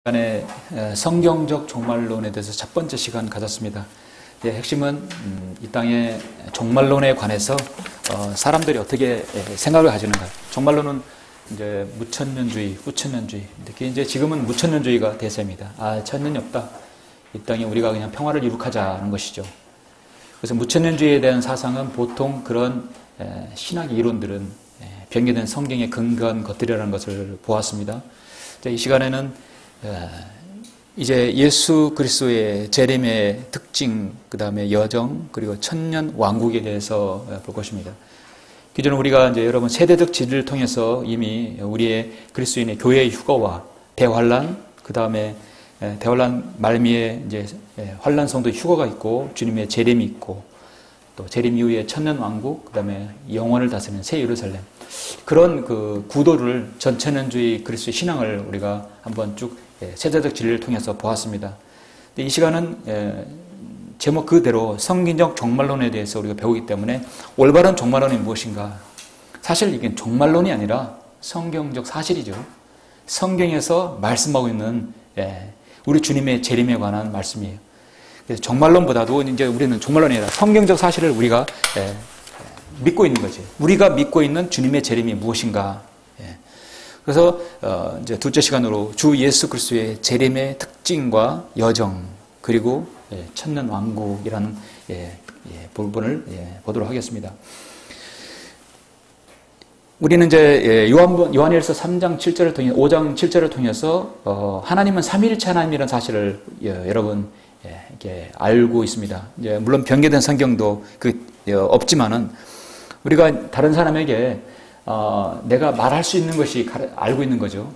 시간에 성경적 종말론에 대해서 첫 번째 시간 가졌습니다. 핵심은 이 땅의 종말론에 관해서 사람들이 어떻게 생각을 가지는가. 종말론은 이제 무천년주의, 후천년주의. 특히 이제 지금은 무천년주의가 대세입니다. 천년이 없다. 이 땅에 우리가 그냥 평화를 이룩하자는 것이죠. 그래서 무천년주의에 대한 사상은 보통 그런 신학 이론들은 변개된 성경에 근거한 것들이라는 것을 보았습니다. 이 시간에는 이제 예수 그리스도의 재림의 특징, 그 다음에 여정, 그리고 천년 왕국에 대해서 볼 것입니다. 기존에 우리가 이제 여러분 세대적 진리를 통해서 이미 우리의 그리스도인의 교회의 휴거와 대환란, 그 다음에 대환란 말미에 이제 환란 성도의 휴거가 있고 주님의 재림이 있고 또 재림 이후에 천년 왕국, 그 다음에 영원을 다스리는 새 예루살렘, 그런 그 구도를 전천년주의 그리스도의 신앙을 우리가 한번 쭉 세대적 진리를 통해서 보았습니다. 이 시간은 제목 그대로 성경적 종말론에 대해서 우리가 배우기 때문에 올바른 종말론이 무엇인가? 사실 이게 종말론이 아니라 성경적 사실이죠. 성경에서 말씀하고 있는 우리 주님의 재림에 관한 말씀이에요. 그래서 종말론보다도 이제 우리는 종말론이 아니라 성경적 사실을 우리가 믿고 있는 거지. 우리가 믿고 있는 주님의 재림이 무엇인가? 그래서 이제 둘째 시간으로 주 예수 그리스도의 재림의 특징과 여정, 그리고 천년 왕국이라는 부분을 보도록 하겠습니다. 우리는 이제 요한일서 3장 7절을 통해 5장 7절을 통해서 하나님은 삼위일체 하나님이라는 사실을 여러분 이렇게 알고 있습니다. 이제 물론 변개된 성경도 없지만은 우리가 다른 사람에게 내가 말할 수 있는 것이 알고 있는 거죠.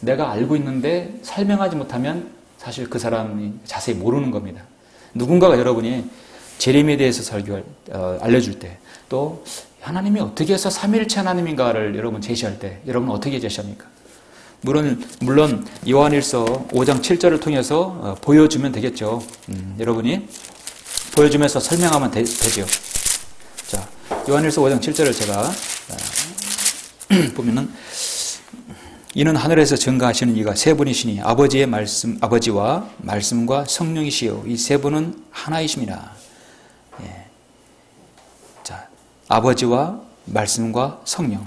내가 알고 있는데 설명하지 못하면 사실 그 사람이 자세히 모르는 겁니다. 누군가가 여러분이 재림에 대해서 알려줄 때, 또 하나님이 어떻게 해서 삼위일체 하나님인가를 여러분 제시할 때 여러분은 어떻게 제시합니까? 물론 요한일서 5장 7절을 통해서 보여주면 되겠죠. 여러분이 보여주면서 설명하면 되죠. 자, 요한일서 5장 7절을 제가 보면은, 이는 하늘에서 증거하시는 이가 세 분이시니 아버지의 말씀, 아버지와 말씀과 성령이시요 이 세 분은 하나이심이라. 자, 아버지와 말씀과 성령,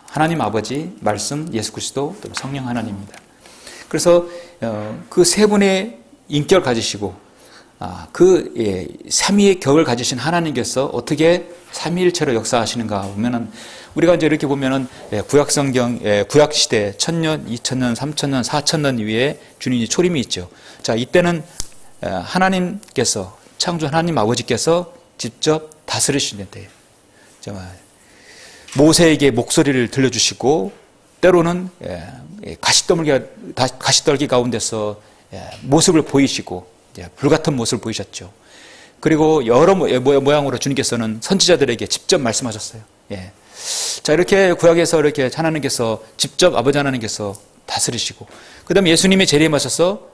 하나님 아버지, 말씀, 예수 그리스도, 또 성령 하나님입니다. 그래서 그 세 분의 인격을 가지시고 삼위의 격을 가지신 하나님께서 어떻게 삼위일체로 역사하시는가 보면은, 우리가 이제 이렇게 보면은 구약 성경, 구약 시대 1000년, 2000년, 3000년, 4000년 위에 주님이 초림이 있죠. 자, 이때는 하나님께서, 창조 하나님 아버지께서 직접 다스리시는 때예요. 모세에게 목소리를 들려주시고, 때로는 가시떨기 가운데서 모습을 보이시고, 불같은 모습을 보이셨죠. 그리고 여러 모양으로 주님께서는 선지자들에게 직접 말씀하셨어요. 자, 이렇게 구약에서 이렇게 하나님께서 직접 아버지 하나님께서 다스리시고, 그 다음에 예수님의 재림하셔서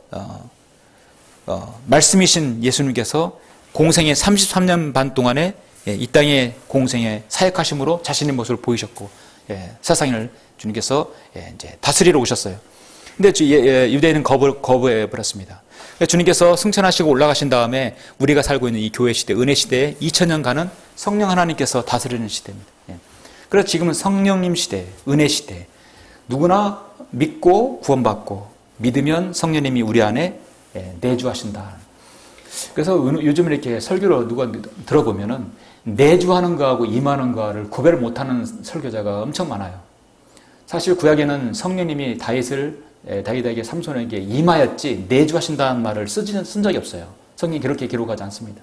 말씀이신 예수님께서 공생의 33년 반 동안에 이 땅의 공생에 사역하심으로 자신의 모습을 보이셨고, 세상을 주님께서 이제 다스리러 오셨어요. 근데 유대인은 거부해 버렸습니다. 주님께서 승천하시고 올라가신 다음에 우리가 살고 있는 이 교회 시대, 은혜 시대에 2000년간은 성령 하나님께서 다스리는 시대입니다. 그래서 지금은 성령님 시대, 은혜 시대. 누구나 믿고 구원받고 믿으면 성령님이 우리 안에 내주하신다. 그래서 요즘 이렇게 설교로 누가 들어보면은 내주하는 거하고 임하는 거를 구별을 못하는 설교자가 엄청 많아요. 사실 구약에는 성령님이 다윗에게 삼손에게 임하였지 내주하신다는 말을 쓴 적이 없어요. 성경이 그렇게 기록하지 않습니다.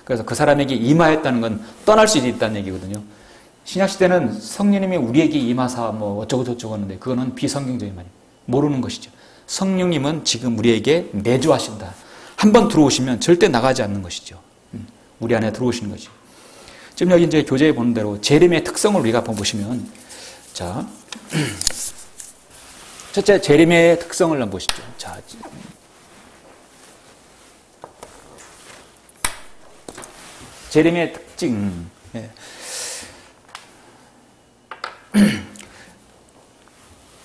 그래서 그 사람에게 임하였다는 건 떠날 수 있다는 얘기거든요. 신약시대는 성령님이 우리에게 임하사 뭐 어쩌고 저쩌고 하는데 그거는 비성경적인 말이에요. 모르는 것이죠. 성령님은 지금 우리에게 내주하신다. 한번 들어오시면 절대 나가지 않는 것이죠. 우리 안에 들어오시는 거죠. 지금 여기 이제 교재에 보는 대로 재림의 특성을 우리가 한번 보시면, 자, 첫째 재림의 특성을 한번 보시죠. 자, 재림의 특징.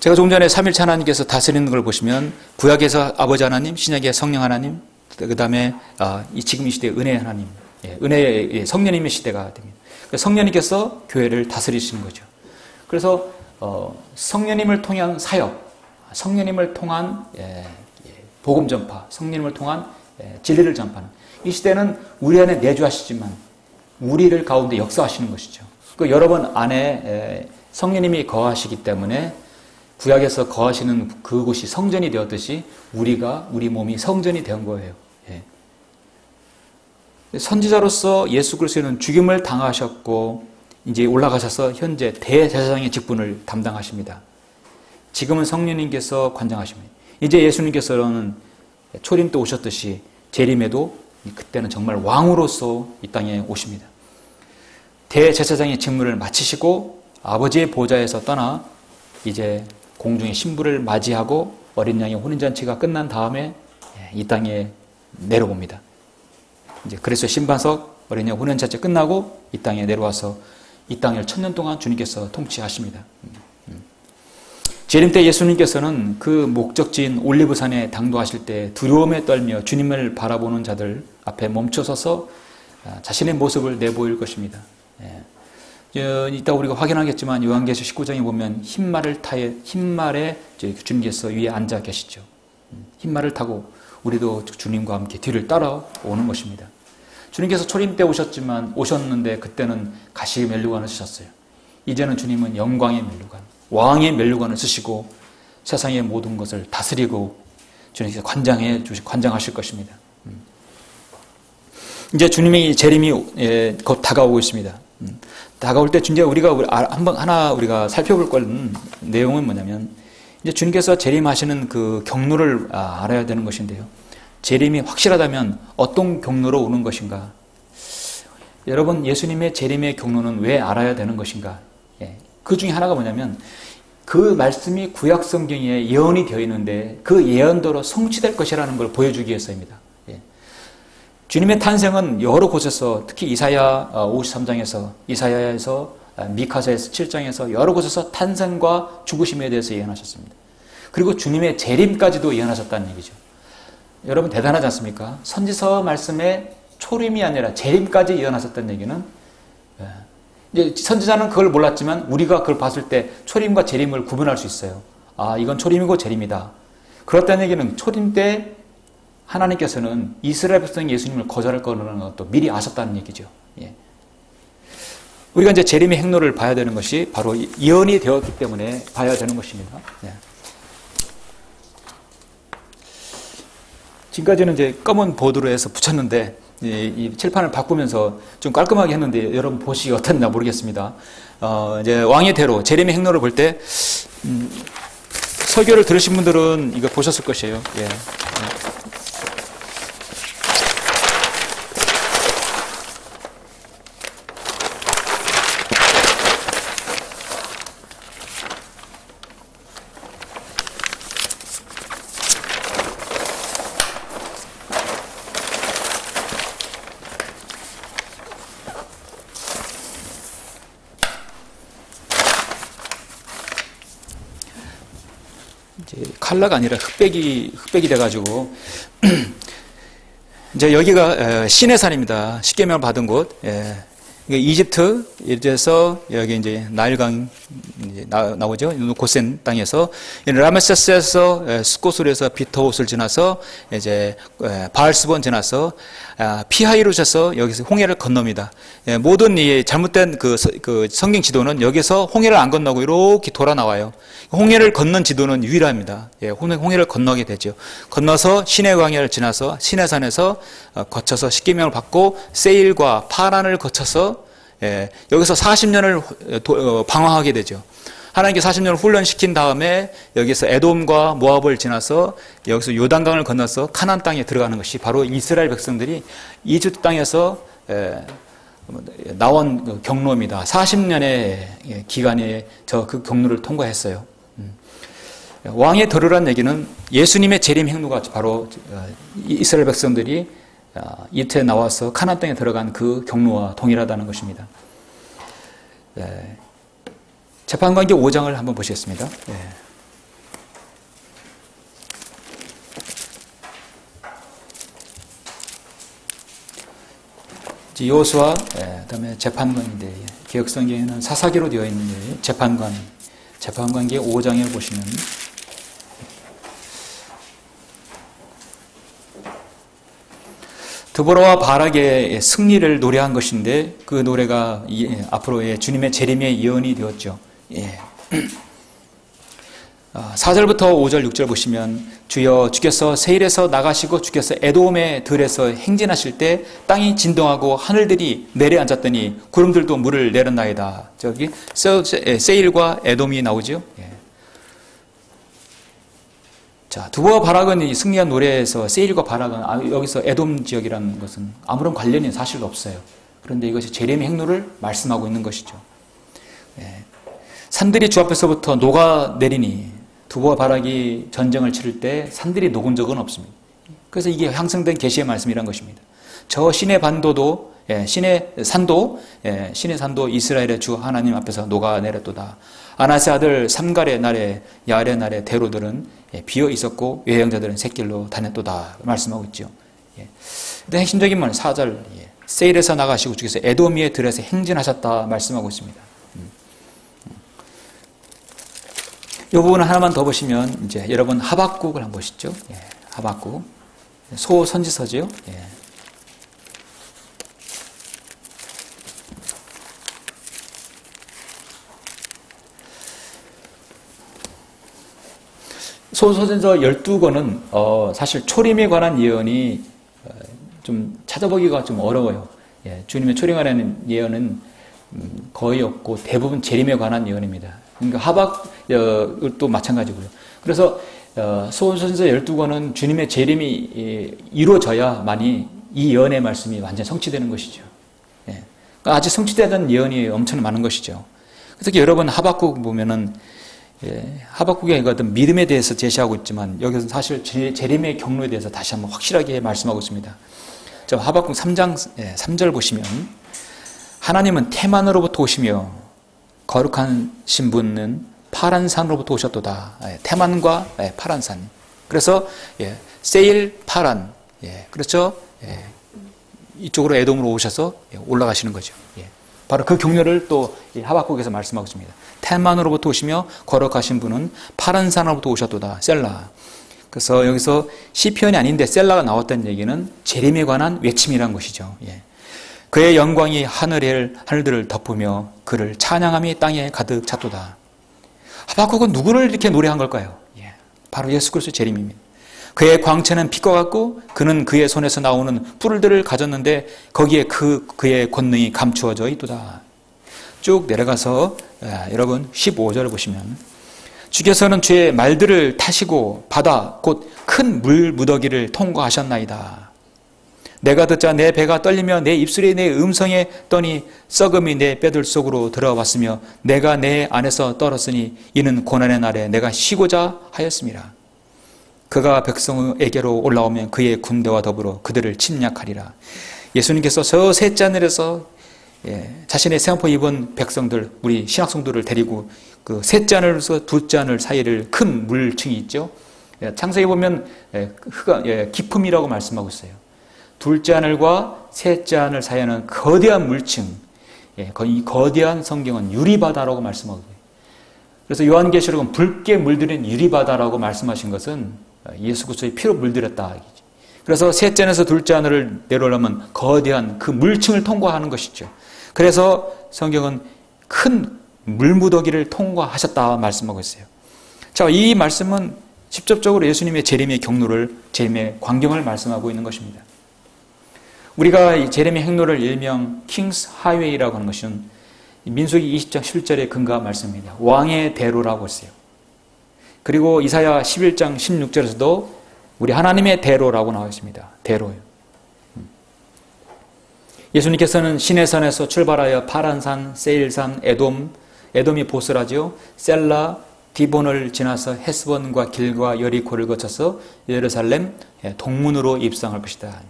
제가 조금 전에 삼일체 하나님께서 다스리는 걸 보시면 구약에서 아버지 하나님, 신약의 성령 하나님, 그 다음에 지금 이 시대의 은혜의 하나님, 은혜의 성령님의 시대가 됩니다. 성령님께서 교회를 다스리시는 거죠. 그래서 성령님을 통한 사역, 성령님을 통한 복음 전파, 성령님을 통한 진리를 전파하는 이 시대는 우리 안에 내주하시지만 우리를 가운데 역사하시는 것이죠. 그 여러분 안에 성령님이 거하시기 때문에 구약에서 거하시는 그곳이 성전이 되었듯이 우리 몸이 성전이 된 거예요. 선지자로서 예수 그리스도는 죽임을 당하셨고 이제 올라가셔서 현재 대제사장의 직분을 담당하십니다. 지금은 성령님께서 관장하십니다. 이제 예수님께서는 초림 때 오셨듯이 재림에도 그때는 정말 왕으로서 이 땅에 오십니다. 대제사장의 직무를 마치시고 아버지의 보좌에서 떠나 이제 공중의 신부를 맞이하고 어린 양의 혼인잔치가 끝난 다음에 이 땅에 내려옵니다. 이제 그래서 신반석 어린 양 혼인잔치 끝나고 이 땅에 내려와서 이 땅을 1000년 동안 주님께서 통치하십니다. 재림 때 예수님께서는 그 목적지인 올리브산에 당도하실 때 두려움에 떨며 주님을 바라보는 자들 앞에 멈춰서서 자신의 모습을 내보일 것입니다. 이따 우리가 확인하겠지만 요한계시록 19장에 보면 흰말에 주님께서 위에 앉아 계시죠. 흰말을 타고 우리도 주님과 함께 뒤를 따라오는 것입니다. 주님께서 초림 때 오셨는데 그때는 가시의 면류관을 쓰셨어요. 이제는 주님은 영광의 면류관, 왕의 면류관을 쓰시고 세상의 모든 것을 다스리고 주님께서 관장하실 것입니다. 이제 주님의 재림이 곧 다가오고 있습니다. 다가올 때 이제 우리가 우리가 살펴볼 내용은 뭐냐면 이제 주님께서 재림하시는 그 경로를 알아야 되는 것인데요. 재림이 확실하다면 어떤 경로로 오는 것인가? 여러분, 예수님의 재림의 경로는 왜 알아야 되는 것인가? 그 중에 하나가 뭐냐면 그 말씀이 구약 성경에 예언이 되어 있는데 그 예언대로 성취될 것이라는 걸 보여주기 위해서입니다. 주님의 탄생은 여러 곳에서 특히 이사야 53장에서 이사야에서 미카서에서 7장에서 여러 곳에서 탄생과 죽으심에 대해서 예언하셨습니다. 그리고 주님의 재림까지도 예언하셨다는 얘기죠. 여러분 대단하지 않습니까? 선지서 말씀에 초림이 아니라 재림까지 예언하셨다는 얘기는 이제 선지자는 그걸 몰랐지만 우리가 그걸 봤을 때 초림과 재림을 구분할 수 있어요. 이건 초림이고 재림이다. 그렇다는 얘기는 초림 때 하나님께서는 이스라엘 백성 예수님을 거절할 거라는 것도 미리 아셨다는 얘기죠. 우리가 이제 재림의 행로를 봐야 되는 것이 바로 예언이 되었기 때문에 봐야 되는 것입니다. 지금까지는 이제 검은 보드로 해서 붙였는데 이 칠판을 바꾸면서 좀 깔끔하게 했는데 여러분 보시기 어땠나 모르겠습니다. 이제 왕의 대로 재림의 행로를 볼 때 설교를 들으신 분들은 이거 보셨을 것이에요. 칼라가 아니라 흑백이 돼가지고 이제 여기가 시내산입니다. 십계명을 받은 곳. 이집트 이제서 여기 이제 나일강 나오죠. 고센 땅에서 라메세스에서 스코스에서 비터옷을 지나서 이제 바알스본 지나서 피하이롯에서 여기서 홍해를 건넙니다. 모든 이 잘못된 그 성경 지도는 여기서 홍해를 안 건너고 이렇게 돌아 나와요. 홍해를 건넌 지도는 유일합니다. 홍해를 건너게 되죠. 건너서 시내 광야를 지나서 시내산에서 거쳐서 십계명을 받고 세일과 파란을 거쳐서 여기서 40년을 방황하게 되죠. 하나님께 40년을 훈련시킨 다음에 여기서 에돔과 모압을 지나서 여기서 요단강을 건너서 카나안 땅에 들어가는 것이 바로 이스라엘 백성들이 이집트 땅에서 나온 경로입니다. 40년의 기간에 그 경로를 통과했어요. 왕의 도르란 얘기는 예수님의 재림 행로가 바로 이스라엘 백성들이 이집트에 나와서 카나안 땅에 들어간 그 경로와 동일하다는 것입니다. 재판관계 5장을 한번 보시겠습니다. 여호수아, 그다음에 재판관인데 개혁성경에는 사사기로 되어 있는 재판관기 5장에 보시면 드보라와 바락의 승리를 노래한 것인데 그 노래가 앞으로의 주님의 재림의 예언이 되었죠. 4절부터 5절, 6절 보시면 주여 주께서 세일에서 나가시고 주께서 에돔의 들에서 행진하실 때 땅이 진동하고 하늘들이 내려앉았더니 구름들도 물을 내렸나이다. 저기 세일과 에돔이 나오죠. 자, 드보와 바락은 이 승리한 노래에서 세일과 바락은 여기서 에돔 지역이라는 것은 아무런 관련이 사실도 없어요. 그런데 이것이 재림의 행로를 말씀하고 있는 것이죠. 산들이 주 앞에서부터 녹아내리니 드보와 바락이 전쟁을 치를 때 산들이 녹은 적은 없습니다. 그래서 이게 향상된 계시의 말씀이란 것입니다. 저 신의 반도도 신의 산도 이스라엘의 주 하나님 앞에서 녹아내렸도다. 아나세 아들 삼갈의 날에 야알의 날에 대로들은 비어 있었고 외형자들은 샛길로 다녔도다 말씀하고 있죠. 근데 핵심적인 말은 4절 세일에서 나가시고 주께서 에돔의 들에서 행진하셨다 말씀하고 있습니다. 이 부분을 하나만 더 보시면 이제 여러분 하박국을 한번 보시죠. 하박국 소선지서죠. 소선지서 12권은 사실 초림에 관한 예언이 좀 찾아보기가 좀 어려워요. 주님의 초림에 관한 예언은 거의 없고 대부분 재림에 관한 예언입니다. 그러니까 하박도 마찬가지고요. 그래서 소선지서 12권은 주님의 재림이 이루어져야만이 이 예언의 말씀이 완전히 성취되는 것이죠. 그러니까 아직 성취되던 예언이 엄청 많은 것이죠. 그래서 여러분 하박국 보면은 하박국의 어떤 믿음에 대해서 제시하고 있지만 여기서 사실 재림의 경로에 대해서 다시 한번 확실하게 말씀하고 있습니다. 저 하박국 3장 3절 보시면 하나님은 테만으로부터 오시며 거룩한 신분은 파란 산으로부터 오셨도다. 테만과 파란 산. 그래서 세일 파란. 그렇죠? 이쪽으로 에돔으로 오셔서 올라가시는 거죠. 바로 그 경로를 또 하박국에서 말씀하고 있습니다. 테만으로부터 오시며 거룩하신 분은 파란 산으로부터 오셨도다. 셀라. 그래서 여기서 시편이 아닌데 셀라가 나왔다는 얘기는 재림에 관한 외침이라는 것이죠. 그의 영광이 하늘들을 덮으며 그를 찬양함이 땅에 가득 찼도다. 하박국은 누구를 이렇게 노래한 걸까요? 바로 예수 그리스도의 재림입니다. 그의 광채는 빛과 같고 그는 그의 손에서 나오는 뿔들을 가졌는데 거기에 그의 권능이 감추어져 있도다. 쭉 내려가서 여러분 15절을 보시면 주께서는 주의 말들을 타시고 바다 곧 큰 물 무더기를 통과하셨나이다. 내가 듣자 내 배가 떨리며 내 입술이 내 음성에 떠니 썩음이 내 뼈들 속으로 들어왔으며 내가 내 안에서 떨었으니 이는 고난의 날에 내가 쉬고자 하였습니다. 그가 백성에게로 올라오면 그의 군대와 더불어 그들을 침략하리라. 예수님께서 저 셋째 하늘에서 자신의 세마포 입은 백성들, 우리 신학성도를 데리고 그 셋째 하늘에서 둘째 하늘 사이를 큰 물층이 있죠. 창세기 보면 깊음이라고 말씀하고 있어요. 둘째 하늘과 셋째 하늘 사이에는 거대한 물층, 이 거대한 성경은 유리바다라고 말씀하고 있어요. 그래서 요한계시록은 붉게 물들인 유리바다라고 말씀하신 것은 예수 그리스도의 피로 물들였다. 그래서 셋째 하늘에서 둘째 하늘을 내려오려면 거대한 그 물층을 통과하는 것이죠. 그래서 성경은 큰 물무더기를 통과하셨다 말씀하고 있어요. 자, 이 말씀은 직접적으로 예수님의 재림의 경로를, 재림의 광경을 말씀하고 있는 것입니다. 우리가 이 재림의 행로를 일명 킹스 하이웨이라고 하는 것은 민수기 20장 11절의 근거한 말씀입니다. 왕의 대로라고 했어요. 그리고 이사야 11장 16절에서도 우리 하나님의 대로라고 나와 있습니다. 대로요. 예수님께서는 시내산에서 출발하여 파란산, 세일산, 에돔이 보스라죠. 셀라, 디본을 지나서 헤스본과 길과 여리코를 거쳐서 예루살렘 동문으로 입성할 것이다.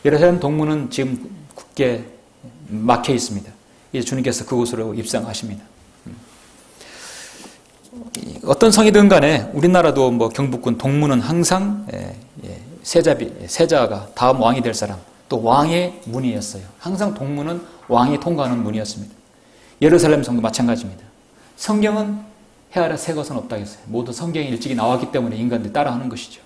예루살렘 동문은 지금 굳게 막혀 있습니다. 주님께서 그곳으로 입성하십니다. 어떤 성이든 간에 우리나라도 경북군 동문은 항상 세자가 다음 왕이 될 사람, 또 왕의 문이었어요. 항상 동문은 왕이 통과하는 문이었습니다. 예루살렘 성도 마찬가지입니다. 성경은 해 아래 새 것은 없다 했어요. 모두 성경이 일찍이 나왔기 때문에 인간들이 따라하는 것이죠.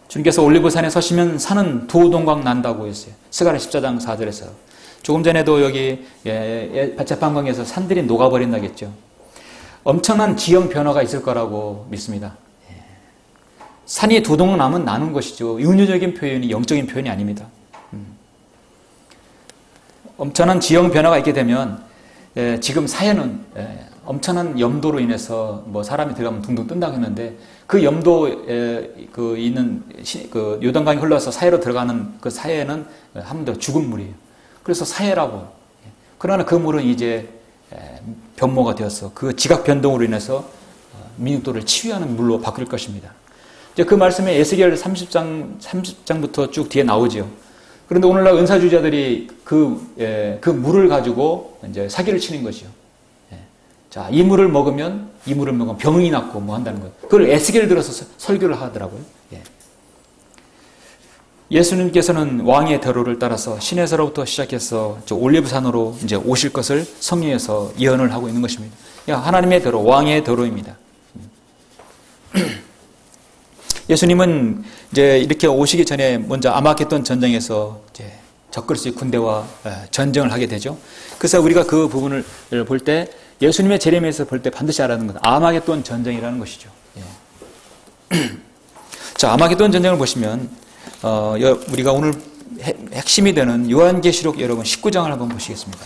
주님께서 올리브산에 서시면 산은 두 동강 난다고 했어요. 스가랴 14장 4절에서. 조금 전에도 여기 벳제판광에서 산들이 녹아버린다겠죠. 엄청난 지형 변화가 있을 거라고 믿습니다. 산이 두 동강 나면 나는 것이죠. 윤유적인 표현이 영적인 표현이 아닙니다. 엄청난 지형 변화가 있게 되면 지금 사해는 엄청난 염도로 인해서 뭐 사람이 들어가면 둥둥 뜬다고 했는데 그 염도에 있는 요단강이 흘러서 사해로 들어가는 그 사해는 한마디로 죽은 물이에요. 그래서 사해라고. 그러나 그 물은 이제 변모가 되어서 그 지각 변동으로 인해서 민족들을 치유하는 물로 바뀔 것입니다. 이제 그 말씀에 에스겔 30장부터 쭉 뒤에 나오죠. 그런데 오늘날 은사주의자들이 그 물을 가지고 이제 사기를 치는 것이죠. 자, 이 물을 먹으면 병이 낫고 뭐 한다는 거예요. 그걸 에스겔을 들어서 설교를 하더라고요. 예수님께서는 왕의 대로를 따라서 시내에서로부터 시작해서 올리브산으로 이제 오실 것을 성경에서 예언을 하고 있는 것입니다. 하나님의 대로, 왕의 대로입니다. 예수님은 이제 이렇게 오시기 전에 먼저 아마겟돈 전쟁에서 이제 적그리스도의 군대와 전쟁을 하게 되죠. 그래서 우리가 그 부분을 볼 때 예수님의 재림에서 볼 때 반드시 알아야 하는 것은 아마겟돈 전쟁이라는 것이죠. 자, 아마겟돈 전쟁을 보시면 우리가 오늘 핵심이 되는 요한계시록 여러분 19장을 한번 보시겠습니다.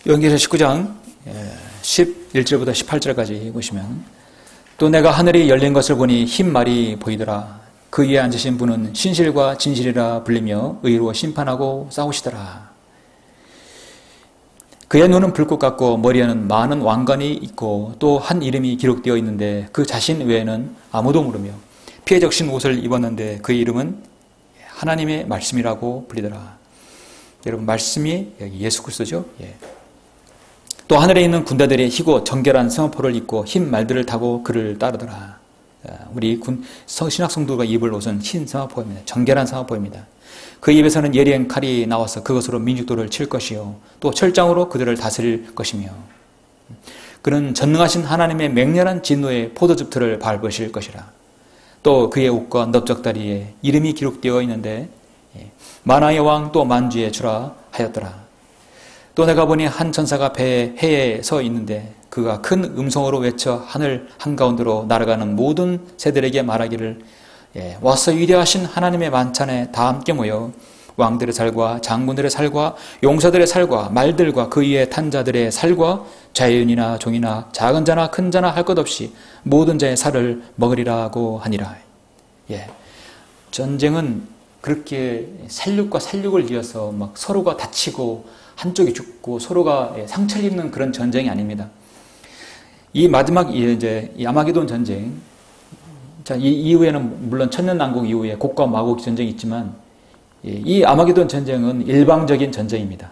요한계시록 19장 11절부터 18절까지 보시면 또 내가 하늘이 열린 것을 보니 흰 말이 보이더라. 그 위에 앉으신 분은 신실과 진실이라 불리며 의로 심판하고 싸우시더라. 그의 눈은 불꽃 같고 머리에는 많은 왕관이 있고 또 한 이름이 기록되어 있는데 그 자신 외에는 아무도 모르며 피에 적신 옷을 입었는데 그의 이름은 하나님의 말씀이라고 불리더라. 여러분, 말씀이 여기 예수 그리스도죠. 또 하늘에 있는 군대들이 희고 정결한 성포를 입고 흰 말들을 타고 그를 따르더라. 우리 신학 성도가 입을 옷은 흰 성포입니다. 정결한 성포입니다. 그 입에서는 예리한 칼이 나와서 그것으로 민족들을 칠 것이요 또 철장으로 그들을 다스릴 것이며 그는 전능하신 하나님의 맹렬한 진노의 포도즙 틀을 밟으실 것이라. 또 그의 옷과 넓적다리에 이름이 기록되어 있는데 만왕의 왕 또 만주의 주라 하였더라. 또 내가 보니 한 천사가 해에 서 있는데 그가 큰 음성으로 외쳐 하늘 한가운데로 날아가는 모든 새들에게 말하기를 와서 위대하신 하나님의 만찬에 다 함께 모여 왕들의 살과 장군들의 살과 용사들의 살과 말들과 그 위에 탄 자들의 살과 자연이나 종이나 작은 자나 큰 자나 할 것 없이 모든 자의 살을 먹으리라고 하니라. 전쟁은 그렇게 살육과 살육을 이어서 막 서로가 다치고 한쪽이 죽고 서로가 상처를 입는 그런 전쟁이 아닙니다. 이 마지막 이제 이 아마게돈 전쟁, 자, 이 이후에는 물론 천년왕국 이후에 곡과 마곡 전쟁이 있지만 이 아마게돈 전쟁은 일방적인 전쟁입니다.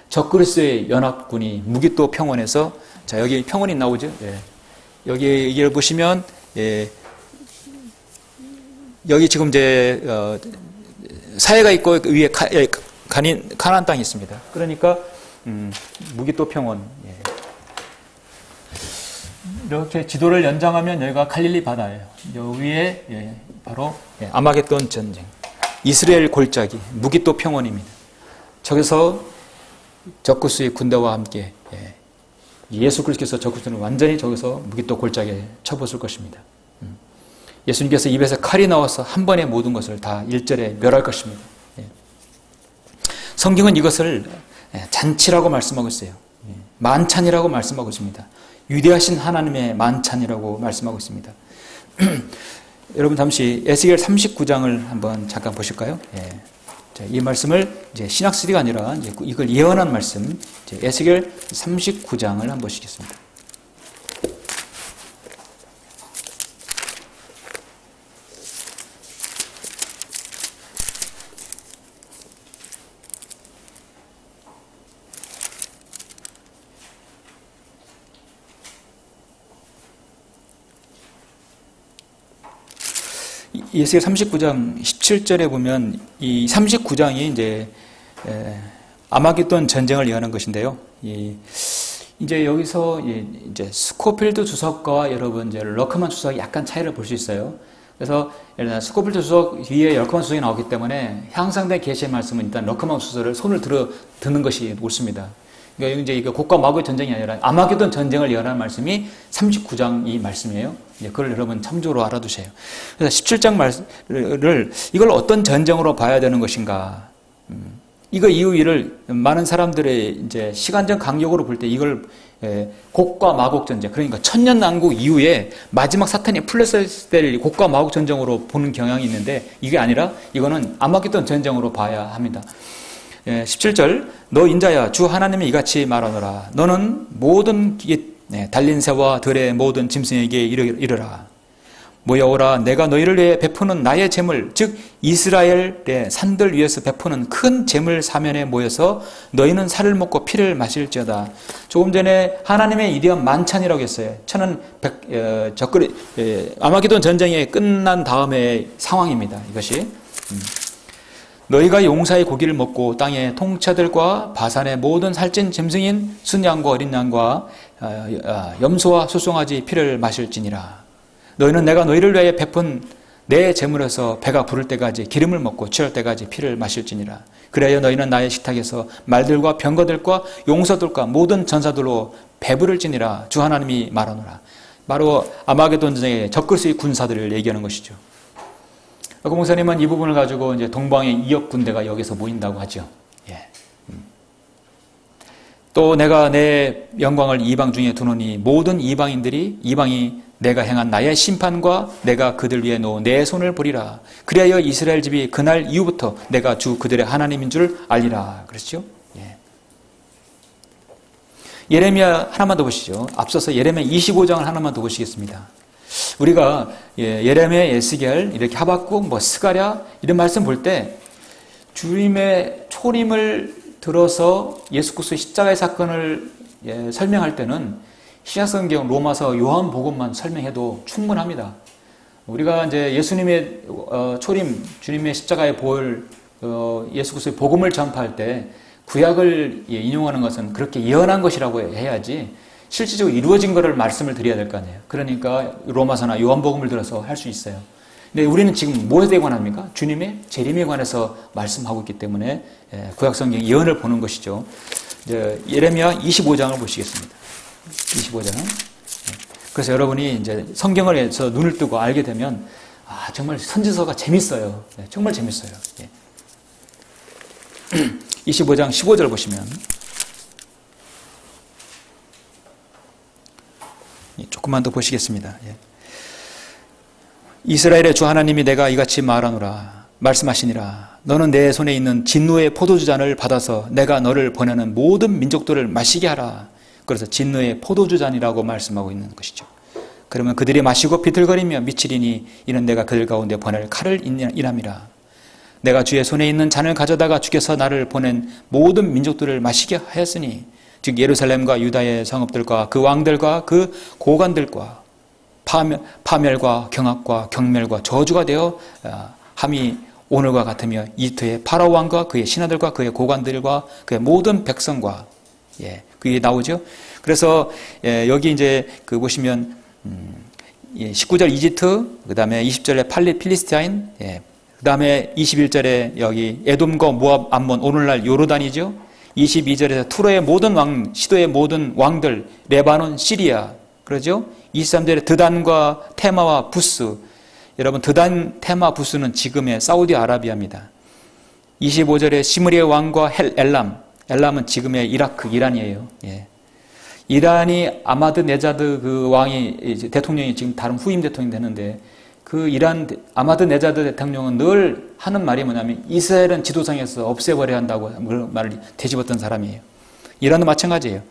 적그리스도의 연합군이 무기또 평원에서, 자, 여기 평원이 나오죠. 여기 이걸 보시면 여기 지금 이제 사해가 있고 위에 가나안 땅이 있습니다. 그러니까 무기또 평원. 이렇게 지도를 연장하면 여기가 갈릴리 바다예요. 여기에 바로 아마겟돈 전쟁, 이스라엘 골짜기, 무기또 평원입니다. 저기서 적그리스도의 군대와 함께 예수 그리스도께서 적그리스도는 완전히 저기서 무기또 골짜기에 쳐부술 것입니다. 예수님께서 입에서 칼이 나와서 한 번에 모든 것을 다 일절에 멸할 것입니다. 성경은 이것을 잔치라고 말씀하고 있어요. 만찬이라고 말씀하고 있습니다. 위대하신 하나님의 만찬이라고 말씀하고 있습니다. 여러분 잠시 에스겔 39장을 한번 잠깐 보실까요? 자, 이 말씀을 이제 신학 스터디가 아니라 이제 이걸 예언한 말씀, 에스겔 39장을 한번 보시겠습니다. 예수의 39장 17절에 보면 이 39장이 이제 아마겟돈 전쟁을 얘기하는 것인데요. 이제 여기서 이제 스코필드 주석과 여러분 이제 러커만 주석이 약간 차이를 볼 수 있어요. 그래서 예를 들어 스코필드 주석 위에 러커만 주석이 나오기 때문에 향상된 계시의 말씀은 일단 러커만 주석을 손을 드는 것이 옳습니다. 그러니까 이제 이거 곡과 마귀의 전쟁이 아니라 아마겟돈 전쟁을 예언하는 말씀이 39장 이 말씀이에요. 그걸 여러분 참조로 알아두세요. 그래서 17장 말을 이걸 어떤 전쟁으로 봐야 되는 것인가? 이거 이유를 많은 사람들의 이제 시간적 강력으로 볼 때 이걸 곡과 마곡 전쟁, 그러니까 천년왕국 이후에 마지막 사탄이 풀렸을 때를 곡과 마곡 전쟁으로 보는 경향이 있는데 이게 아니라 이거는 아마겟돈 전쟁으로 봐야 합니다. 17절 너 인자야 주 하나님이 이같이 말하노라 너는 모든 달린 새와 들의 모든 짐승에게 이르라 모여오라 내가 너희를 위해 베푸는 나의 재물 즉 이스라엘의 산들 위에서 베푸는 큰 재물 사면에 모여서 너희는 살을 먹고 피를 마실지어다. 조금 전에 하나님의 이디엄 만찬이라고 했어요. 아마겟돈 전쟁이 끝난 다음의 상황입니다. 이것이 너희가 용사의 고기를 먹고 땅의 통차들과 바산의 모든 살찐 짐승인 순양과 어린 양과 염소와 소송아지 피를 마실지니라. 너희는 내가 너희를 위하여 베푼 내 재물에서 배가 부를 때까지 기름을 먹고 취할 때까지 피를 마실지니라. 그래야 너희는 나의 식탁에서 말들과 병거들과 용사들과 모든 전사들로 배부를지니라. 주 하나님이 말하노라. 바로 아마겟돈 전쟁의 적그리스도의 군사들을 얘기하는 것이죠. 그 목사님은 이 부분을 가지고 이제 동방의 2억 군대가 여기서 모인다고 하죠. 또 내가 내 영광을 이방 중에 두노니 모든 이방이 내가 행한 나의 심판과 내가 그들 위에 놓은 내 손을 보리라. 그리하여 이스라엘 집이 그날 이후부터 내가 주 그들의 하나님인 줄 알리라. 그렇죠? 예레미야 하나만 더 보시죠. 앞서서 예레미야 25장을 하나만 더 보시겠습니다. 우리가 예레미야, 에스겔, 이렇게 하박국, 스가랴 이런 말씀 볼 때 주님의 초림을 들어서 예수 그리스도의 십자가의 사건을 설명할 때는 신약성경, 로마서, 요한복음만 설명해도 충분합니다. 우리가 이제 예수님의 초림, 주님의 십자가의 보혈, 예수 그리스도의 복음을 전파할 때 구약을 인용하는 것은 그렇게 예언한 것이라고 해야지 실질적으로 이루어진 것을 말씀을 드려야 될 거 아니에요. 그러니까 로마서나 요한복음을 들어서 할 수 있어요. 근데 우리는 지금 뭐에 관합니까? 주님의 재림에 관해서 말씀하고 있기 때문에 구약성경 예언을 보는 것이죠. 이제 예레미야 25장을 보시겠습니다. 25장. 그래서 여러분이 이제 성경을 해서 눈을 뜨고 알게 되면 정말 선지서가 재밌어요. 정말 재밌어요. 25장 15절 보시면 조금만 더 보시겠습니다. 이스라엘의 주 하나님이 내가 이같이 말하노라 말씀하시니라 너는 내 손에 있는 진노의 포도주잔을 받아서 내가 너를 보내는 모든 민족들을 마시게 하라. 그래서 진노의 포도주잔이라고 말씀하고 있는 것이죠. 그러면 그들이 마시고 비틀거리며 미치리니 이는 내가 그들 가운데 보낼 칼을 인함이라. 내가 주의 손에 있는 잔을 가져다가 주께서 나를 보낸 모든 민족들을 마시게 하였으니 즉 예루살렘과 유다의 성읍들과 그 왕들과 그 고관들과 파멸과 경악과 경멸과 저주가 되어 함이 오늘과 같으며 이집트의 파라오 왕과 그의 신하들과 그의 고관들과 그의 모든 백성과 그게 나오죠. 그래서 여기 이제 그 보시면 19절 이집트, 그 다음에 20절에 필리스타인, 그 다음에 21절에 여기 에돔과 모압, 암몬, 오늘날 요르단이죠. 22절에서 투로의 모든 왕, 시도의 모든 왕들, 레바논, 시리아, 그러죠. 23절에 드단과 테마와 부스. 여러분 드단, 테마, 부스는 지금의 사우디아라비아입니다. 25절에 시므리의 왕과 엘람은 지금의 이라크, 이란이에요. 이란이 아마드네자드 그 왕이 대통령이 지금 다른 후임 대통령이 되는데 그 이란 아마드네자드 대통령은 늘 하는 말이 뭐냐면 이스라엘은 지도상에서 없애버려야 한다고 말을 되짚었던 사람이에요. 이란도 마찬가지예요.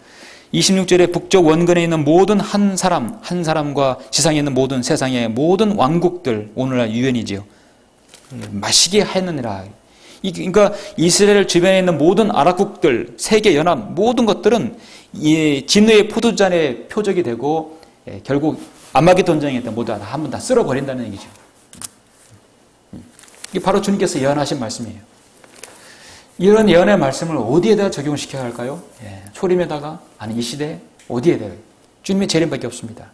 26절에 북쪽 원근에 있는 모든 한 사람과 지상에 있는 모든 세상의 모든 왕국들, 오늘날 유엔이지요. 마시게 하였느니라. 그러니까 이스라엘 주변에 있는 모든 아랍국들, 세계연합 모든 것들은 이 진노의 포도잔의 표적이 되고 결국 아마겟돈 전쟁에 모두 한 번 다 쓸어버린다는 얘기죠. 이게 바로 주님께서 예언하신 말씀이에요. 이런 예언의 말씀을 어디에다 적용시켜야 할까요? 초림에다가, 아니 이 시대에 어디에다? 주님의 재림밖에 없습니다.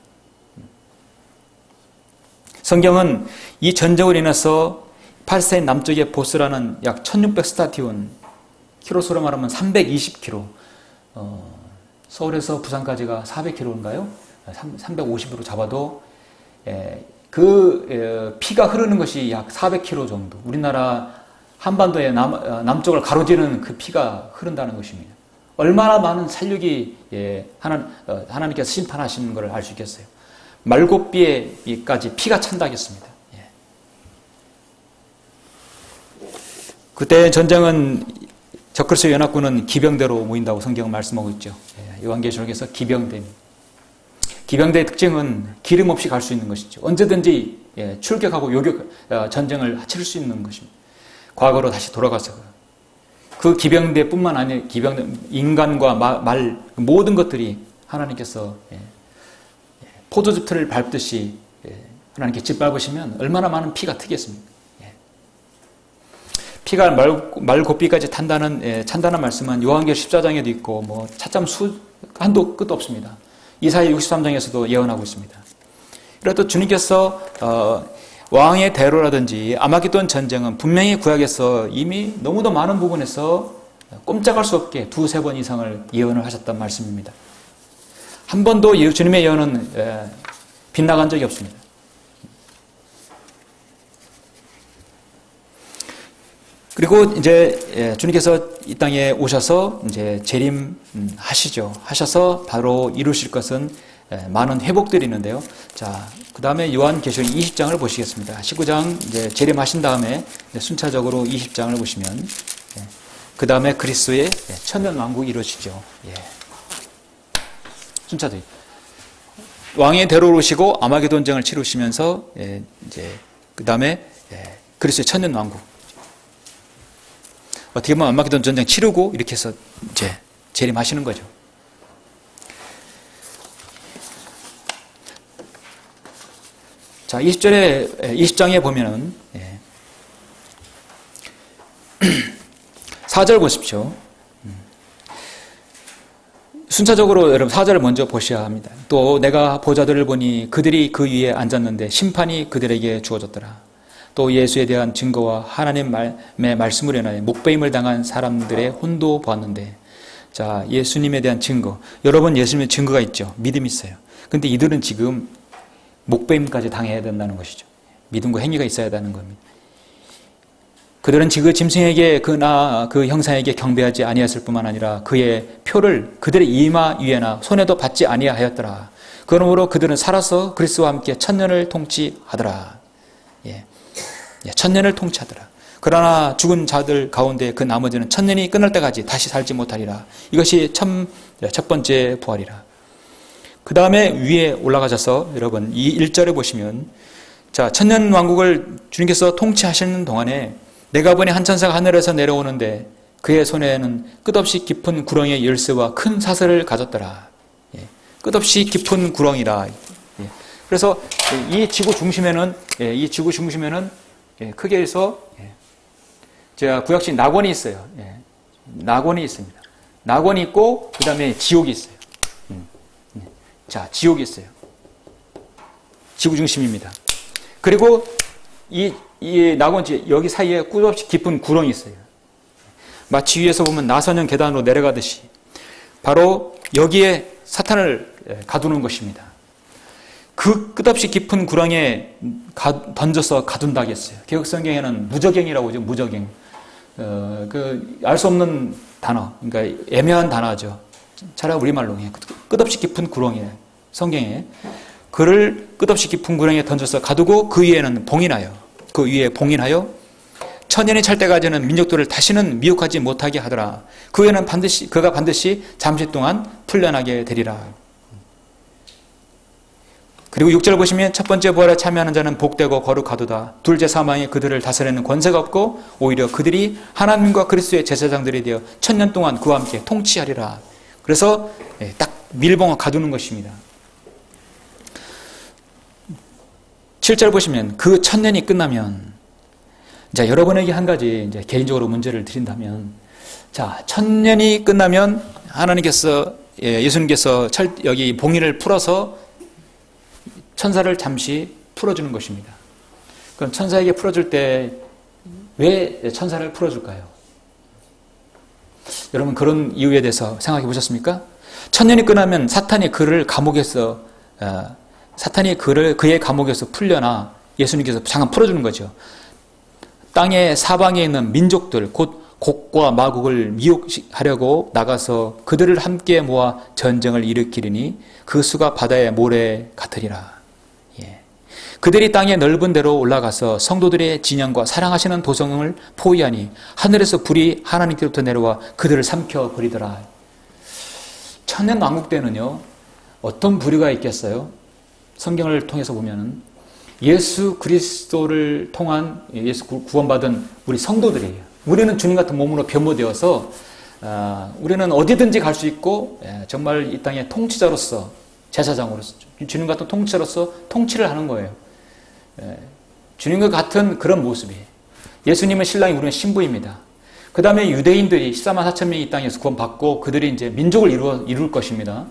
성경은 이 전쟁으로 인해서 팔레스타인 남쪽의 보스라는 약 1600스타디온, 키로수로 말하면 320km, 서울에서 부산까지가 400km인가요? 350으로 잡아도 피가 흐르는 것이 약 400km 정도. 우리나라 한반도의 남쪽을 가로지르는 그 피가 흐른다는 것입니다. 얼마나 많은 살육이 하나님께서 심판하시는 것을 알 수 있겠어요. 말곶비에까지 피가 찬다겠습니다. 그때 전쟁은 적그리스도 연합군은 기병대로 모인다고 성경은 말씀하고 있죠. 요한계시록에서 기병대입니다. 기병대의 특징은 기름 없이 갈 수 있는 것이죠. 언제든지 출격하고 전쟁을 치를 수 있는 것입니다. 과거로 다시 돌아가서 그 기병대뿐만 아니라 인간과 말 모든 것들이 하나님께서 포도즙 틀을 밟듯이 하나님께 짓밟으시면 얼마나 많은 피가 트겠습니까? 피가 말곶비까지 찬다는 말씀은 요한계시록 14장에도 있고 차점 한도 끝도 없습니다. 이사야 63장에서도 예언하고 있습니다. 그래도 주님께서 왕의 대로라든지 아마겟돈 전쟁은 분명히 구약에서 이미 너무도 많은 부분에서 꼼짝할 수 없게 2-3번 이상을 예언을 하셨단 말씀입니다. 한 번도 주님의 예언은 빗나간 적이 없습니다. 그리고 이제 주님께서 이 땅에 오셔서 이제 재림하시죠. 하셔서 바로 이루실 것은 많은 회복들이 있는데요. 자, 그 다음에 요한계시록 20장을 보시겠습니다. 19장 이제 재림하신 다음에 순차적으로 20장을 보시면 그 다음에 그리스도의 천년 왕국이 이루어지죠. 순차적으로 왕의 대로로 오시고 아마겟돈전을 치르시면서 이제 그 다음에 그리스도의 천년 왕국. 어떻게 보면 아마겟돈 전쟁 치르고 이렇게 해서 이제 재림하시는 거죠. 자, 20장에 보면은 4절 보십시오. 순차적으로 여러분 4절을 먼저 보셔야 합니다. 또 내가 보좌들을 보니 그들이 그 위에 앉았는데 심판이 그들에게 주어졌더라. 또 예수에 대한 증거와 하나님의 말씀으로 인하여 목배임을 당한 사람들의 혼도 보았는데, 자, 예수님에 대한 증거. 여러분 예수님의 증거가 있죠. 믿음이 있어요. 근데 이들은 지금 목배임까지 당해야 된다는 것이죠. 믿음과 행위가 있어야 한다는 겁니다. 그들은 지금 짐승에게 그 형상에게 경배하지 아니했을 뿐만 아니라 그의 표를 그들의 이마 위에나 손에도 받지 아니하였더라. 그러므로 그들은 살아서 그리스도와 함께 천년을 통치하더라. 천년을 통치하더라. 그러나 죽은 자들 가운데 그 나머지는 천년이 끝날 때까지 다시 살지 못하리라. 이것이 첫 번째 부활이라. 그 다음에 위에 올라가셔서 여러분 이 1절에 보시면, 자, 천년 왕국을 주님께서 통치하시는 동안에 내가 보니 한 천사가 하늘에서 내려오는데 그의 손에는 끝없이 깊은 구렁이의 열쇠와 큰 사슬을 가졌더라. 끝없이 깊은 구렁이라. 그래서 이 지구 중심에는 크게 해서 제가 구약신 낙원이 있어요. 낙원이 있습니다. 낙원이 있고 그 다음에 지옥이 있어요. 자, 지옥이 있어요. 지구 중심입니다. 그리고 이 낙원 여기 사이에 끝없이 깊은 구렁이 있어요. 마치 위에서 보면 나선형 계단으로 내려가듯이 바로 여기에 사탄을 가두는 것입니다. 그 끝없이 깊은 구렁에 던져서 가둔다고 했어요. 개혁성경에는 무저갱이라고 하죠. 무저갱. 알 수 없는 단어, 그러니까 애매한 단어죠. 차라리 우리말로 끝없이 깊은 구렁에, 성경에 그를 끝없이 깊은 구렁에 던져서 가두고 그 위에는 봉인하여, 그 위에 봉인하여 천년이 찰 때까지는 민족들을 다시는 미혹하지 못하게 하더라. 그 후에는 그가 반드시 잠시 동안 풀려나게 되리라. 그리고 6절 보시면 첫 번째 부활에 참여하는 자는 복되고 거룩하도다. 둘째 사망이 그들을 다스리는 권세가 없고 오히려 그들이 하나님과 그리스도의 제사장들이 되어 천년 동안 그와 함께 통치하리라. 그래서 딱 밀봉을 가두는 것입니다. 7절 보시면 그 천년이 끝나면 자, 여러분에게 한 가지 이제 개인적으로 문제를 드린다면, 자, 1000년이 끝나면 하나님께서, 예수님께서 여기 봉인을 풀어서 천사를 잠시 풀어주는 것입니다. 그럼 천사에게 풀어줄 때 왜 천사를 풀어줄까요? 여러분 그런 이유에 대해서 생각해 보셨습니까? 1000년이 끝나면 사탄이 그의 감옥에서 풀려나 예수님께서 잠깐 풀어주는 거죠. 땅의 사방에 있는 민족들, 곧 곡과 마곡을 미혹하려고 나가서 그들을 함께 모아 전쟁을 일으키리니 그 수가 바다의 모래 같으리라. 그들이 땅의 넓은 데로 올라가서 성도들의 진영과 사랑하시는 도성을 포위하니 하늘에서 불이 하나님께로부터 내려와 그들을 삼켜버리더라. 천년 왕국 때는요, 어떤 부류가 있겠어요? 성경을 통해서 보면은 예수 그리스도를 통한 예수 구원받은 우리 성도들이에요. 우리는 주님 같은 몸으로 변모되어서 우리는 어디든지 갈 수 있고 정말 이 땅의 통치자로서, 제사장으로서, 주님 같은 통치자로서 통치를 하는 거예요. 주님과 같은 그런 모습이에요. 예수님은 신랑이, 우리는 신부입니다. 그 다음에 유대인들이 14만 4천 명이 이 땅에서 구원받고 그들이 이제 민족을 이룰 것입니다.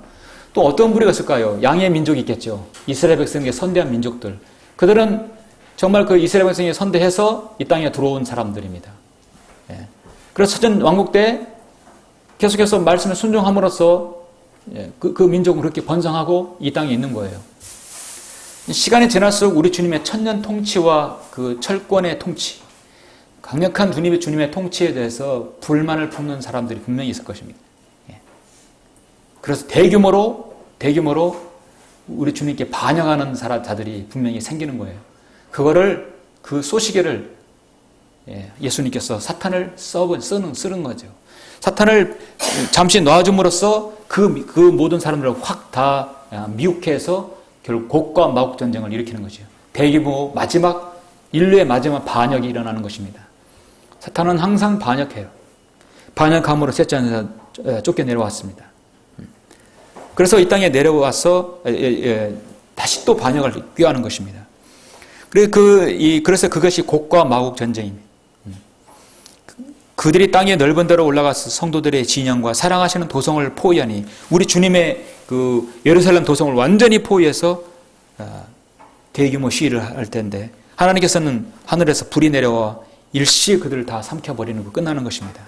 또 어떤 부류가 있을까요? 양의 민족이 있겠죠. 이스라엘 백성에게 선대한 민족들. 그들은 정말 그 이스라엘 백성에 선대해서 이 땅에 들어온 사람들입니다. 그래서 전 왕국 때 계속해서 말씀을 순종함으로써 그 민족은 그렇게 번성하고 이 땅에 있는 거예요. 시간이 지날수록 우리 주님의 천년 통치와 그 철권의 통치, 강력한 주님의 통치에 대해서 불만을 품는 사람들이 분명히 있을 것입니다. 그래서 대규모로 우리 주님께 반역하는 자들이 분명히 생기는 거예요. 그 소시계를 예수님께서 사탄을 쓰는 거죠. 사탄을 잠시 놔줌으로써 그 모든 사람들을 확 다 미혹해서 결국 곡과 마곡 전쟁을 일으키는 거죠. 대규모 인류의 마지막 반역이 일어나는 것입니다. 사탄은 항상 반역해요. 반역함으로 셋째 안에서 쫓겨내려왔습니다. 그래서 이 땅에 내려와서 다시 또 반역을 꾀하는 것입니다. 그래서 그것이 곡과 마곡 전쟁입니다. 그들이 땅의 넓은 데로 올라가서 성도들의 진영과 사랑하시는 도성을 포위하니 우리 주님의 그 예루살렘 도성을 완전히 포위해서 대규모 시위를 할 텐데 하나님께서는 하늘에서 불이 내려와 일시 그들을 다 삼켜버리는 거 끝나는 것입니다.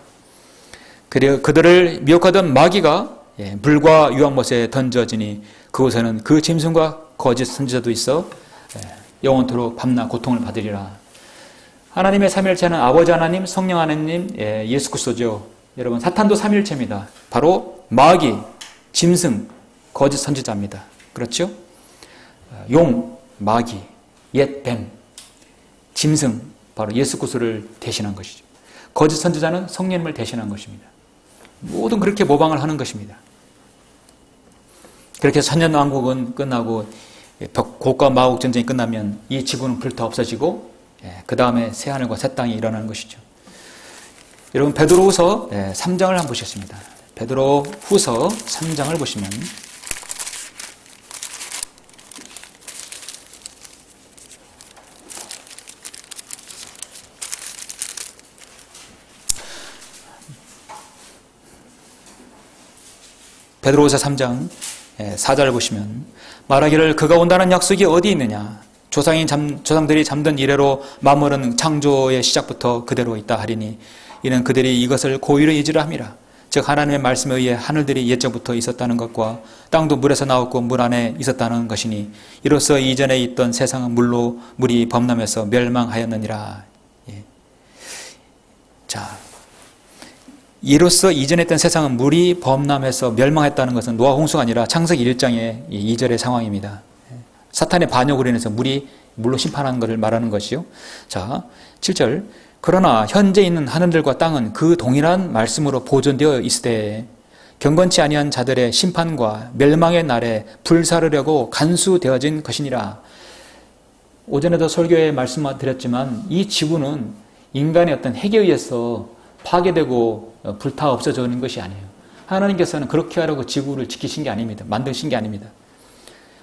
그리고 그들을 미혹하던 마귀가 물과 유황못에 던져지니 그곳에는 그 짐승과 거짓 선지자도 있어 영원토록 밤낮 고통을 받으리라. 하나님의 삼일체는 아버지 하나님, 성령 하나님, 예수 그리스도죠. 여러분 사탄도 삼일체입니다. 바로 마귀, 짐승, 거짓 선지자입니다. 그렇죠? 용, 마귀, 옛 뱀, 짐승, 바로 예수 그리스도를 대신한 것이죠. 거짓 선지자는 성령님을 대신한 것입니다. 모든 그렇게 모방을 하는 것입니다. 그렇게 천년 왕국은 끝나고 곡과 마곡 전쟁이 끝나면 이 지구는 불타 없어지고 그 다음에 새하늘과 새 땅이 일어나는 것이죠. 여러분 베드로후서 3장을 한번 보시겠습니다. 베드로후서 3장을 보시면 베드로후서 3장 4절을 보시면 말하기를 그가 온다는 약속이 어디 있느냐 조상들이 잠든 이래로 만물은 창조의 시작부터 그대로 있다 하리니 이는 그들이 이것을 고의로 잊으려 함이라. 즉 하나님의 말씀에 의해 하늘들이 옛적부터 있었다는 것과 땅도 물에서 나왔고 물 안에 있었다는 것이니 이로써 이전에 있던 세상은 물이 범람해서 멸망하였느니라. 자, 이로써 이전에 있던 세상은 물이 범람해서 멸망했다는 것은 노아 홍수가 아니라 창세기 1장의 2절의 상황입니다. 사탄의 반역으로 인해서 물로 심판하는 것을 말하는 것이요. 자, 7절. 그러나 현재 있는 하늘들과 땅은 그 동일한 말씀으로 보존되어 있으되 경건치 아니한 자들의 심판과 멸망의 날에 불사르려고 간수되어진 것이니라. 오전에도 설교에 말씀드렸지만 이 지구는 인간의 어떤 핵에 의해서 파괴되고 불타 없어지는 것이 아니에요. 하나님께서는 그렇게 하려고 지구를 지키신 게 아닙니다. 만드신 게 아닙니다.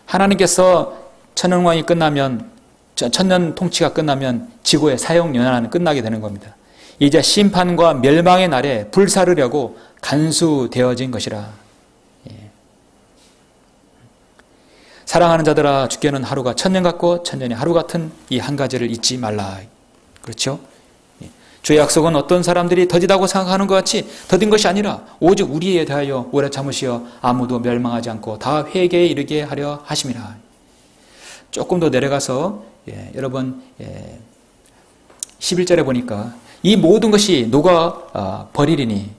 하나님께서 천년왕이 끝나면 천년 통치가 끝나면 지구의 사용연한은 끝나게 되는 겁니다. 이제 심판과 멸망의 날에 불사르려고 간수되어진 것이라. 사랑하는 자들아, 주께는 하루가 천년 같고 천년이 하루 같은 이 한 가지를 잊지 말라. 그렇죠? 주의 약속은 어떤 사람들이 더디다고 생각하는 것 같이 더딘 것이 아니라 오직 우리에 대하여 오래 참으시어 아무도 멸망하지 않고 다 회개에 이르게 하려 하심이라. 조금 더 내려가서 여러분 11절에 보니까 이 모든 것이 녹아 버리리니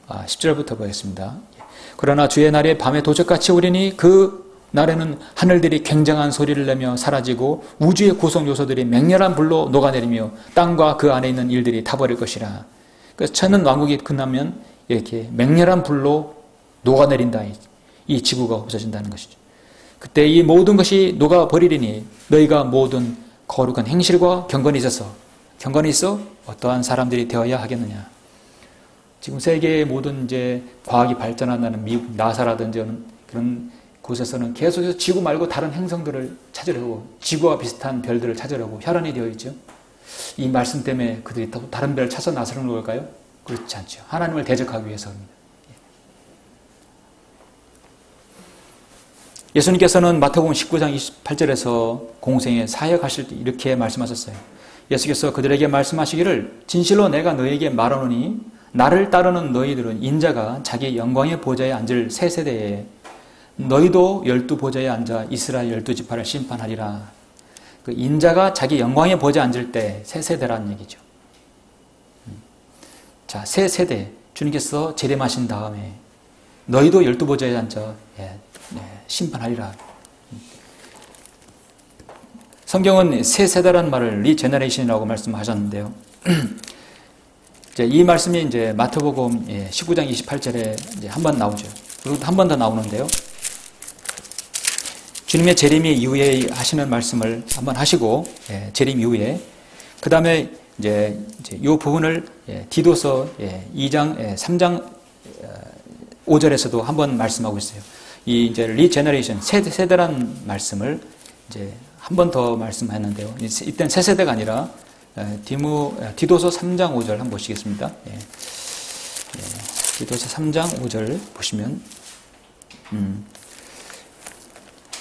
10절부터 보겠습니다. 그러나 주의 날이 밤에 도적같이 오리니 그 날에는 하늘들이 굉장한 소리를 내며 사라지고 우주의 구성 요소들이 맹렬한 불로 녹아내리며 땅과 그 안에 있는 일들이 타버릴 것이라. 그래서 천년 왕국이 끝나면 이렇게 맹렬한 불로 녹아내린다. 이 지구가 없어진다는 것이죠. 그때 이 모든 것이 녹아버리리니 너희가 모든 거룩한 행실과 경건이 있어 어떠한 사람들이 되어야 하겠느냐. 지금 세계의 모든 이제 과학이 발전한다는 미국 나사라든지 그런 곳에서는 계속해서 지구 말고 다른 행성들을 찾으려고, 지구와 비슷한 별들을 찾으려고 혈안이 되어 있죠. 이 말씀 때문에 그들이 다른 별을 찾아 나서는 걸까요? 그렇지 않죠. 하나님을 대적하기 위해서입니다. 예수님께서는 마태복음 19장 28절에서 공생에 사역하실 때 이렇게 말씀하셨어요. 예수께서 그들에게 말씀하시기를 진실로 내가 너희에게 말하노니 나를 따르는 너희들은 인자가 자기 영광의 보좌에 앉을 새 세대에 너희도 12보좌에 앉아 이스라엘 12지파를 심판하리라. 그 인자가 자기 영광의 보좌에 앉을 때 새 세대라는 얘기죠. 자, 새 세대 주님께서 재림하신 다음에 너희도 12보좌에 앉아 심판하리라. 성경은 새 세대라는 말을 리제너레이션이라고 말씀하셨는데요. 이 말씀이 이제 마태복음 19장 28절에 한 번 나오죠. 그리고 한 번 더 나오는데요. 주님의 재림 이후에 하시는 말씀을 한번 하시고, 재림 이후에, 그 다음에 이제 이 부분을 디도서 2장, 3장 5절에서도 한번 말씀하고 있어요. 이 이제 리제너레이션, 세대라는 말씀을 이제 한 번 더 말씀했는데요. 이때는 새 세대가 아니라 디도서 3장 5절 한번 보시겠습니다. 디도서 3장 5절 보시면,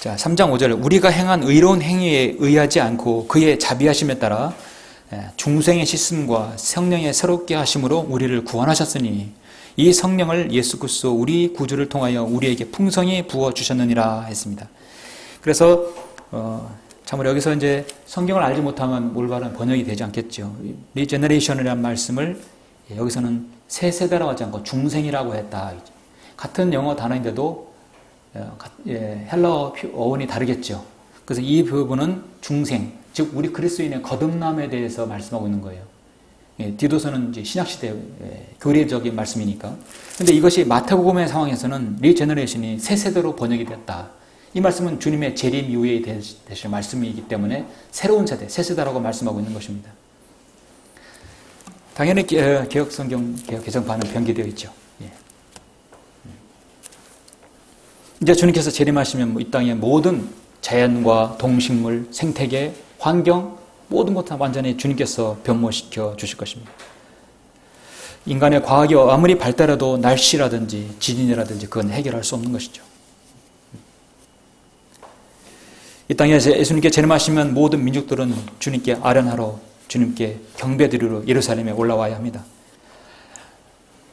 자, 3장 5절. 우리가 행한 의로운 행위에 의하지 않고 그의 자비하심에 따라 중생의 씻음과 성령의 새롭게 하심으로 우리를 구원하셨으니 이 성령을 예수 그리스도 우리 구주를 통하여 우리에게 풍성히 부어 주셨느니라 했습니다. 그래서 참으로 여기서 이제 성경을 알지 못하면 올바른 번역이 되지 않겠죠. 리제너레이션이라는 말씀을 여기서는 새 세대라고 하지 않고 중생이라고 했다. 같은 영어 단어인데도 헬라어 어원이 다르겠죠. 그래서 이 부분은 중생, 즉 우리 그리스도인의 거듭남에 대해서 말씀하고 있는 거예요. 디도서는 이제 신약시대 교리적인 말씀이니까. 근데 이것이 마태복음의 상황에서는 리제너레이션이 새 세대로 번역이 됐다. 이 말씀은 주님의 재림 이후에 되실 말씀이기 때문에 새로운 세대, 새 세대라고 말씀하고 있는 것입니다. 당연히 개혁성경, 개정판은 변기되어 있죠. 이제 주님께서 재림하시면 이 땅의 모든 자연과 동식물, 생태계, 환경 모든 것 다 완전히 주님께서 변모시켜 주실 것입니다. 인간의 과학이 아무리 발달해도 날씨라든지 지진이라든지 그건 해결할 수 없는 것이죠. 이 땅에서 예수님께 재림하시면 모든 민족들은 주님께 아련하러 주님께 경배드리러 예루살렘에 올라와야 합니다.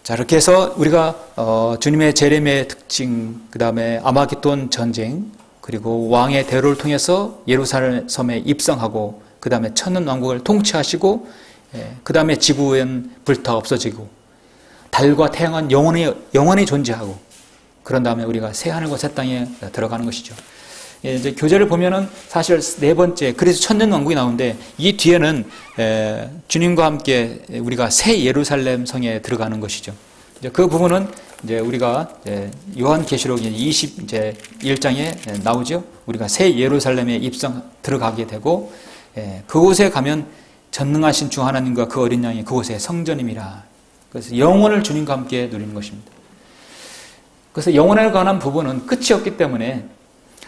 자, 이렇게 해서 우리가 주님의 재림의 특징, 그 다음에 아마겟돈 전쟁, 그리고 왕의 대로를 통해서 예루살렘 섬에 입성하고 그 다음에 천년 왕국을 통치하시고 그 다음에 지구엔 불타 없어지고 달과 태양은 영원히 존재하고 그런 다음에 우리가 새 하늘과 새 땅에 들어가는 것이죠. 이제 교재를 보면은 사실 네 번째 그래서 천년 왕국이 나오는데 이 뒤에는 주님과 함께 우리가 새 예루살렘 성에 들어가는 것이죠. 이제 그 부분은 이제 우리가 요한계시록 21장에 나오죠. 우리가 새 예루살렘에 들어가게 되고 그곳에 가면 전능하신 주 하나님과 그 어린 양이 그곳의 성전임이라. 그래서 영원을 주님과 함께 누리는 것입니다. 그래서 영원에 관한 부분은 끝이 없기 때문에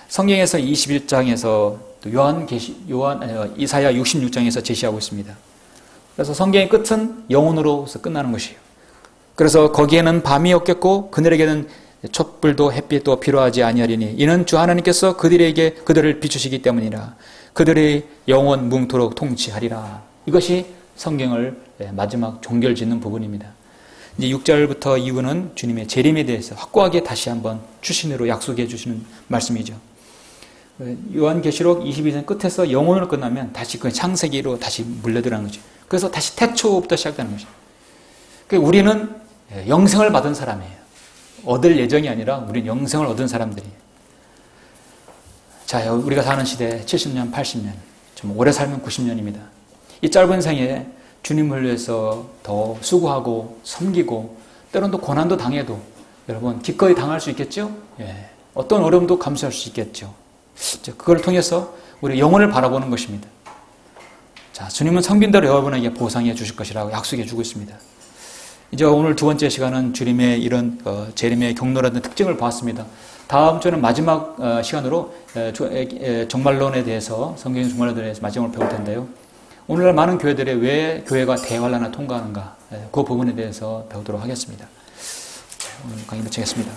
성경에서 21장에서 또 이사야 66장에서 제시하고 있습니다. 그래서 성경의 끝은 영혼으로서 끝나는 것이에요. 그래서 거기에는 밤이 없겠고 그들에게는 촛불도 햇빛도 필요하지 아니하리니 이는 주 하나님께서 그들을 비추시기 때문이라. 그들의 영원 뭉토록 통치하리라. 이것이 성경을 마지막 종결 짓는 부분입니다. 이제 6절부터 이후는 주님의 재림에 대해서 확고하게 다시 한번 출신으로 약속해 주시는 말씀이죠. 요한계시록 22장 끝에서 영혼으로 끝나면 다시 그 창세기로 다시 물려들어가는 거죠. 그래서 다시 태초부터 시작되는 거죠. 우리는 영생을 받은 사람이에요. 얻을 예정이 아니라 우리는 영생을 얻은 사람들이에요. 자, 우리가 사는 시대 70년, 80년, 좀 오래 살면 90년입니다. 이 짧은 생에 주님을 위해서 더 수고하고 섬기고 때로는 또 고난도 당해도 여러분 기꺼이 당할 수 있겠죠? 예. 어떤 어려움도 감수할 수 있겠죠. 그걸 통해서 우리 영혼을 바라보는 것입니다. 자, 주님은 성빈대로 여러분에게 보상해 주실 것이라고 약속해 주고 있습니다. 이제 오늘 두 번째 시간은 주님의 이런 재림의 경로라든 특징을 보았습니다. 다음 주는 마지막 시간으로 종말론에 대해서, 성경의 종말론에 대해서 마지막으로 배울 텐데요. 오늘날 많은 교회들이 왜 교회가 대환란을 통과하는가, 그 부분에 대해서 배우도록 하겠습니다. 오늘 강의 마치겠습니다.